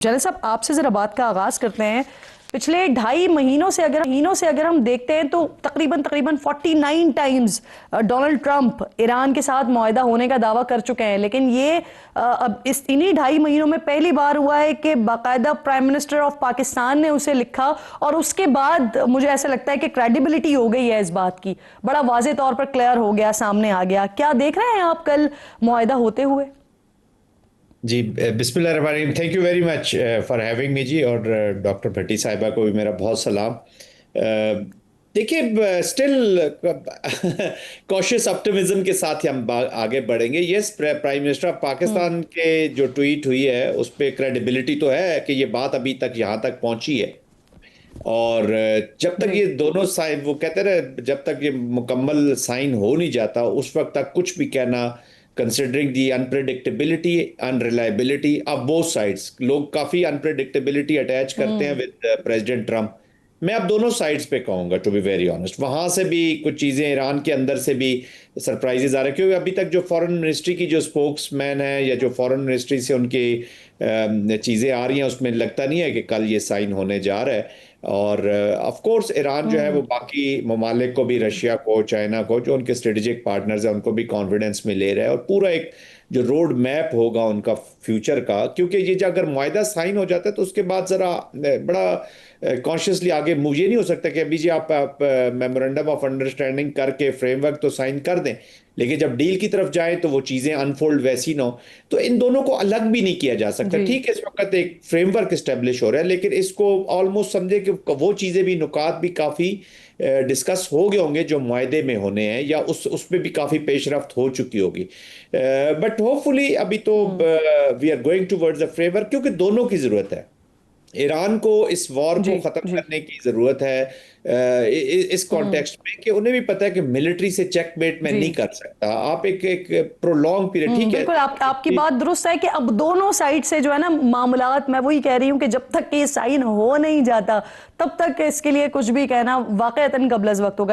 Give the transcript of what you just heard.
जल साहब, आपसे जरा बात का आगाज करते हैं। पिछले 2.5 महीनों से अगर हम देखते हैं तो तकरीबन 49 टाइम्स डोनाल्ड ट्रंप ईरान के साथ मुआहदा होने का दावा कर चुके हैं, लेकिन ये अब इन्हीं 2.5 महीनों में पहली बार हुआ है कि बाकायदा प्राइम मिनिस्टर ऑफ पाकिस्तान ने उसे लिखा और उसके बाद मुझे ऐसा लगता है कि क्रेडिबिलिटी हो गई है इस बात की, बड़ा वाजे तौर पर क्लियर हो गया, सामने आ गया। क्या देख रहे हैं आप कल मुआहदा होते हुए? जी, बिस्मिल्लाहिर्रहमानिर्रहीम। Thank you very much for having me जी। और डॉक्टर भट्टी साहिबा को भी मेरा बहुत सलाम। देखिए, स्टिल कॉशियस ऑप्टिमिज्म के साथ ही हम आगे बढ़ेंगे। यस, प्राइम मिनिस्टर ऑफ हम्म। पाकिस्तान के जो ट्वीट हुई है उस पर क्रेडिबिलिटी तो है कि ये बात अभी तक यहाँ तक पहुंची है। और जब तक जी। ये दोनों साइन, वो कहते रहे, जब तक ये मुकम्मल साइन हो नहीं जाता उस वक्त तक कुछ भी कहना, considering the unpredictability, unreliability of both sides. लोग काफ़ी अनप्रेडिक्टेबिलिटी अटैच करते हैं हम्म। With president Trump. मैं अब दोनों साइड्स पे कहूंगा, टू बी वेरी ऑनेस्ट। वहां से भी कुछ चीज़ें, ईरान के अंदर से भी सरप्राइजेज आ रहे हैं, क्योंकि अभी तक जो फॉरेन मिनिस्ट्री की जो स्पोक्समैन है या जो फॉरेन मिनिस्ट्री से उनकी चीज़ें आ रही हैं उसमें लगता नहीं है कि कल ये साइन होने जा रहा है। और ऑफ कोर्स ईरान जो है वो हम्म। बाकी ममालिक को भी, रशिया को, चाइना को, जो उनके स्ट्रेटेजिक पार्टनर्स हैं, उनको भी कॉन्फिडेंस में ले रहा है। और पूरा एक जो रोड मैप होगा उनका फ्यूचर का, क्योंकि ये जो अगर मुआहदा साइन हो जाता है तो उसके बाद ज़रा बड़ा कॉन्शियसली आगे मूव। ये नहीं हो सकता कि अभी जी आप मेमोरेंडम ऑफ अंडरस्टैंडिंग करके फ्रेमवर्क तो साइन कर दें, लेकिन जब डील की तरफ जाएं तो वो चीज़ें अनफोल्ड वैसी ना हो। तो इन दोनों को अलग भी नहीं किया जा सकता। जी। ठीक है, इस वक्त एक फ्रेमवर्क इस्टेब्लिश हो रहा है, लेकिन इसको ऑलमोस्ट समझे कि वो चीज़ें भी, नुकात भी काफ़ी डिस्कस हो गए होंगे जो मुआहदे में होने हैं, या उस पे भी काफ़ी पेशरफ्त हो चुकी होगी। बट होपफुली अभी तो hmm. We are going towards the framework, क्योंकि दोनों की ज़रूरत है। ईरान को इस वॉर को जी। ख़त्म जी। करने की ज़रूरत है इस हम्म। कॉन्टेक्स्ट में, कि उन्हें भी पता है कि मिलिट्री से चेकमेट में जी। नहीं कर सकता आप एक प्रोलॉन्ग पीरियड। ठीक है, बिल्कुल, आपकी बात दुरुस्त है कि अब दोनों साइड से जो है ना मामलात, मैं वही कह रही हूं कि जब तक ये साइन हो नहीं जाता तब तक इसके लिए कुछ भी कहना वाकईतन कबल अज़ वक्त होगा।